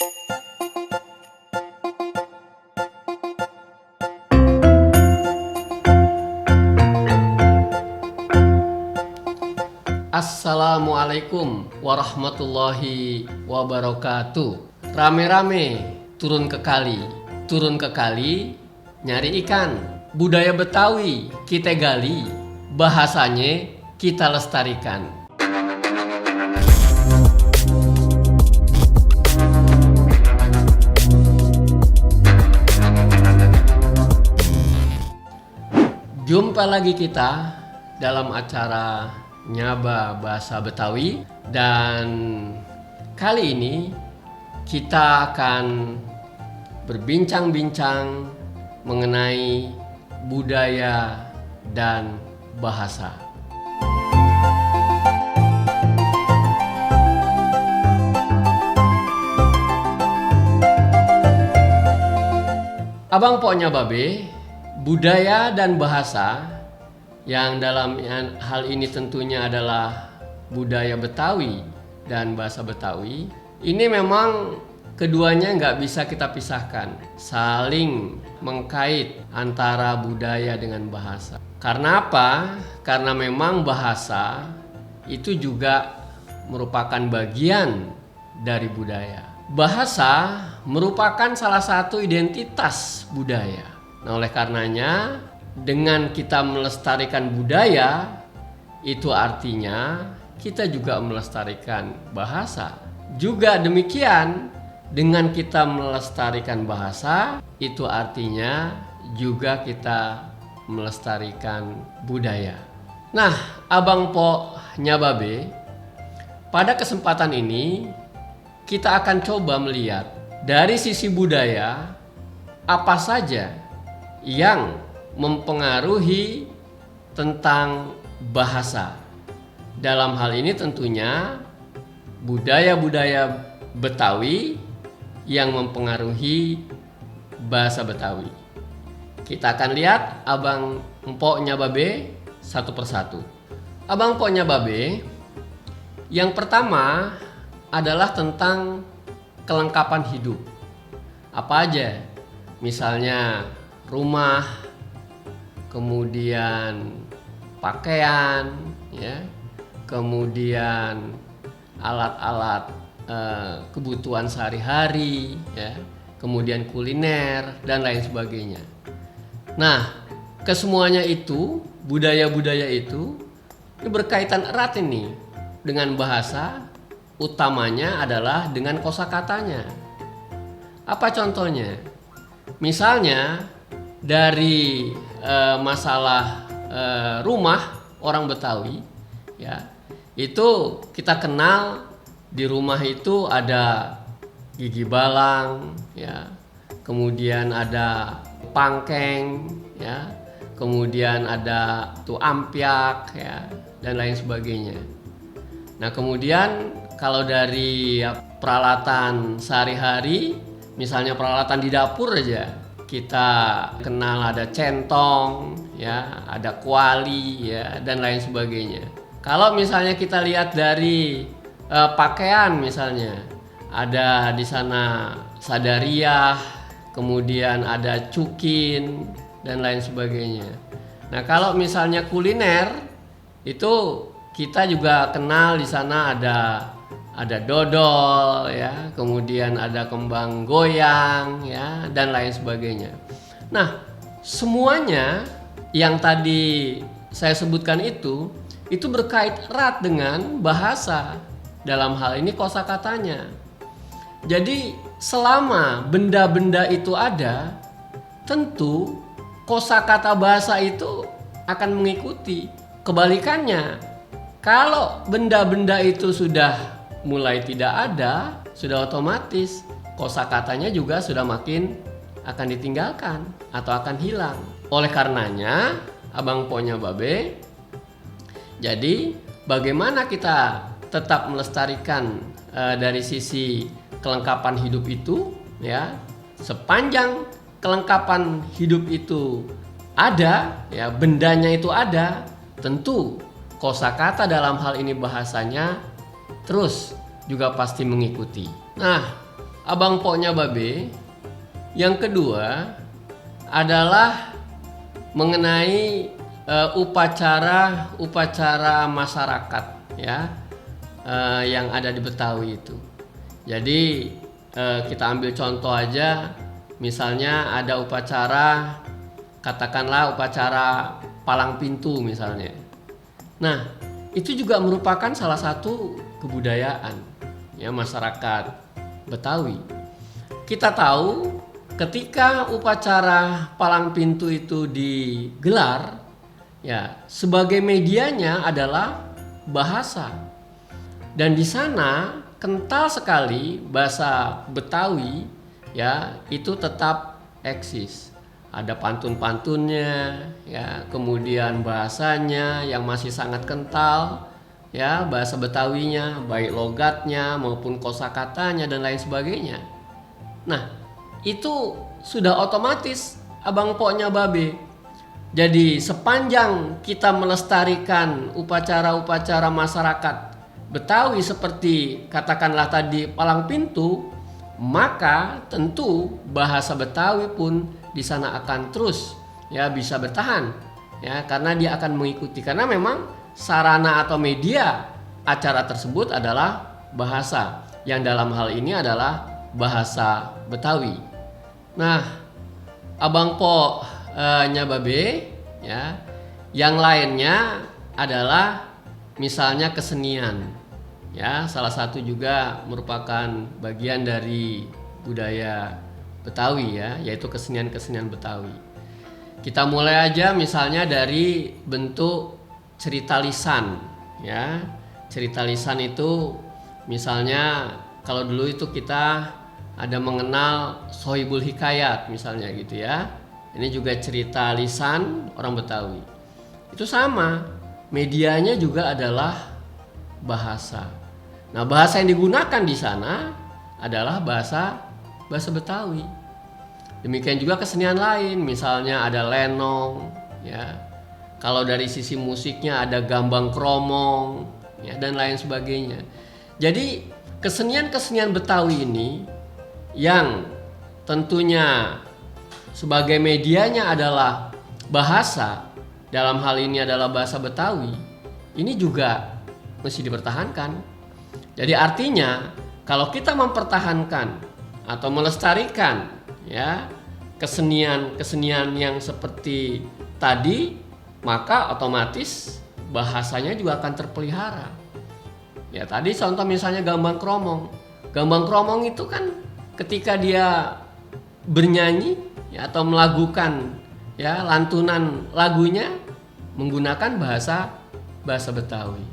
Assalamualaikum warahmatullahi wabarakatuh. Rame-rame turun ke kali nyari ikan. Budaya Betawi kita gali, bahasanya kita lestarikan. Jumpa lagi kita dalam acara Nyaba Bahasa Betawi, dan kali ini kita akan berbincang-bincang mengenai budaya dan bahasa. Abang poknya babe, budaya dan bahasa yang dalam hal ini tentunya adalah budaya Betawi dan bahasa Betawi. Ini memang keduanya nggak bisa kita pisahkan, saling mengkait antara budaya dengan bahasa. Karena apa? Karena memang bahasa itu juga merupakan bagian dari budaya. Bahasa merupakan salah satu identitas budaya. Nah, oleh karenanya dengan kita melestarikan budaya, itu artinya kita juga melestarikan bahasa. Juga demikian, dengan kita melestarikan bahasa, itu artinya juga kita melestarikan budaya. Nah, Abang Po Nyababe, pada kesempatan ini kita akan coba melihat dari sisi budaya apa saja yang mempengaruhi tentang bahasa. Dalam hal ini tentunya budaya-budaya Betawi yang mempengaruhi bahasa Betawi. Kita akan lihat Abang Empok Nyababe satu persatu. Abang Empok Nyababe, yang pertama adalah tentang kelengkapan hidup. Apa aja? Misalnya rumah, kemudian pakaian, ya, kemudian alat-alat kebutuhan sehari-hari, ya, kemudian kuliner dan lain sebagainya. Nah, kesemuanya itu, budaya-budaya itu, ini berkaitan erat ini dengan bahasa, utamanya adalah dengan kosakatanya. Apa contohnya? Misalnya dari masalah rumah orang Betawi, ya, itu kita kenal di rumah itu ada gigi balang, ya, kemudian ada pangkeng, ya, kemudian ada ampyak, ya, dan lain sebagainya. Nah, kemudian kalau dari peralatan sehari-hari, misalnya peralatan di dapur aja, kita kenal ada centong, ya, ada kuali, ya, dan lain sebagainya. Kalau misalnya kita lihat dari pakaian, misalnya ada di sana sadariah, kemudian ada cukin dan lain sebagainya. Nah, kalau misalnya kuliner itu kita juga kenal di sana ada dodol, ya, kemudian ada kembang goyang, ya, dan lain sebagainya. Nah, semuanya yang tadi saya sebutkan itu berkait erat dengan bahasa, dalam hal ini kosakatanya. Jadi selama benda-benda itu ada, tentu kosakata bahasa itu akan mengikuti. Kebalikannya, kalau benda-benda itu sudah mulai tidak ada, sudah otomatis kosakatanya juga sudah makin akan ditinggalkan atau akan hilang. Oleh karenanya, Abang Ponya Babe, jadi bagaimana kita tetap melestarikan dari sisi kelengkapan hidup itu, ya, sepanjang kelengkapan hidup itu ada, ya, bendanya itu ada, tentu kosakata dalam hal ini bahasanya terus juga pasti mengikuti. Nah, abang poknya babe. Yang kedua adalah mengenai upacara masyarakat ya, yang ada di Betawi itu. Jadi kita ambil contoh aja, misalnya ada upacara, katakanlah upacara palang pintu misalnya. Nah, itu juga merupakan salah satu kebudayaan ya masyarakat Betawi. Kita tahu ketika upacara palang pintu itu digelar, ya sebagai medianya adalah bahasa. Dan di sana kental sekali bahasa Betawi ya, itu tetap eksis. Ada pantun-pantunnya ya, kemudian bahasanya yang masih sangat kental ya, bahasa Betawinya, baik logatnya maupun kosakatanya dan lain sebagainya. Nah, itu sudah otomatis abang poknya babe. Jadi sepanjang kita melestarikan upacara-upacara masyarakat Betawi seperti katakanlah tadi palang pintu, maka tentu bahasa Betawi pun di sana akan terus ya bisa bertahan ya, karena dia akan mengikuti, karena memang sarana atau media acara tersebut adalah bahasa, yang dalam hal ini adalah bahasa Betawi. Nah, abang poknya babe ya, yang lainnya adalah misalnya kesenian ya, salah satu juga merupakan bagian dari budaya Betawi ya, yaitu kesenian-kesenian Betawi. Kita mulai aja misalnya dari bentuk cerita lisan ya. Cerita lisan itu misalnya kalau dulu itu kita ada mengenal Sohibul Hikayat misalnya gitu ya. Ini juga cerita lisan orang Betawi. Itu sama, medianya juga adalah bahasa. Nah, bahasa yang digunakan di sana adalah bahasa Betawi. Demikian juga kesenian lain, misalnya ada lenong ya. Kalau dari sisi musiknya ada gambang kromong ya, dan lain sebagainya. Jadi kesenian-kesenian Betawi ini yang tentunya sebagai medianya adalah bahasa, dalam hal ini adalah bahasa Betawi, ini juga mesti dipertahankan. Jadi artinya kalau kita mempertahankan atau melestarikan ya kesenian-kesenian yang seperti tadi, maka otomatis bahasanya juga akan terpelihara. Ya tadi contoh misalnya gambang kromong. Gambang kromong itu kan ketika dia bernyanyi ya, atau melakukan ya lantunan lagunya menggunakan bahasa Betawi.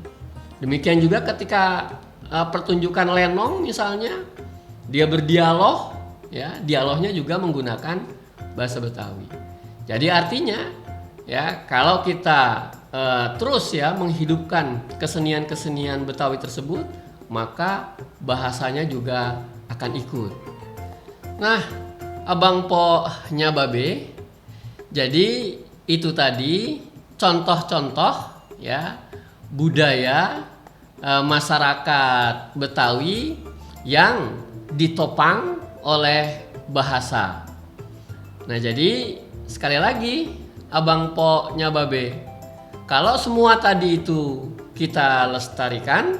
Demikian juga ketika pertunjukan lenong misalnya, dia berdialog ya, dialognya juga menggunakan bahasa Betawi. Jadi artinya ya, kalau kita terus ya menghidupkan kesenian-kesenian Betawi tersebut, maka bahasanya juga akan ikut. Nah, abang poknya babe, jadi itu tadi contoh-contoh ya budaya masyarakat Betawi yang ditopang oleh bahasa. Nah, jadi sekali lagi abang poknya babe, kalau semua tadi itu kita lestarikan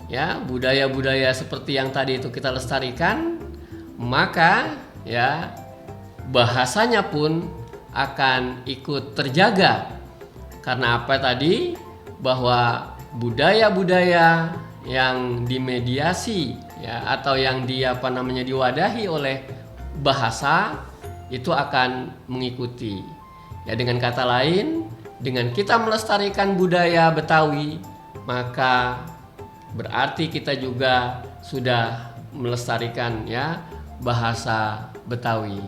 ya, budaya-budaya seperti yang tadi itu kita lestarikan, maka ya bahasanya pun akan ikut terjaga. Karena apa tadi? Bahwa budaya-budaya yang dimediasi ya, atau yang diwadahi oleh bahasa itu akan mengikuti. Ya, dengan kata lain, dengan kita melestarikan budaya Betawi, maka berarti kita juga sudah melestarikan ya bahasa Betawi.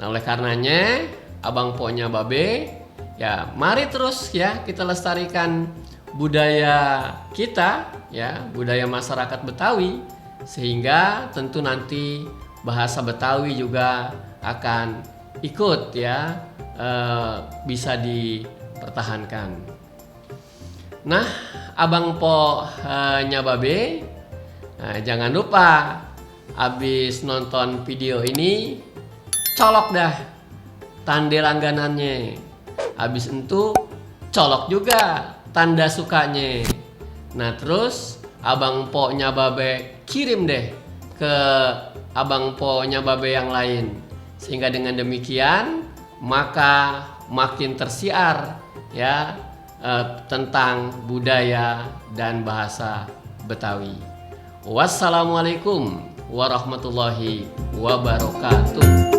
Nah, oleh karenanya abang poknya babe, ya mari terus ya kita lestarikan budaya kita ya, budaya masyarakat Betawi, sehingga tentu nanti bahasa Betawi juga akan ikut ya bisa dipertahankan. Nah, abang poknya babe, nah, jangan lupa habis nonton video ini, colok dah tanda langganannya. Habis itu colok juga tanda sukanya. Nah terus abang poknya babe kirim deh ke abang poknya babe yang lain. Sehingga dengan demikian maka makin tersiar ya tentang budaya dan bahasa Betawi. Wassalamualaikum warahmatullahi wabarakatuh.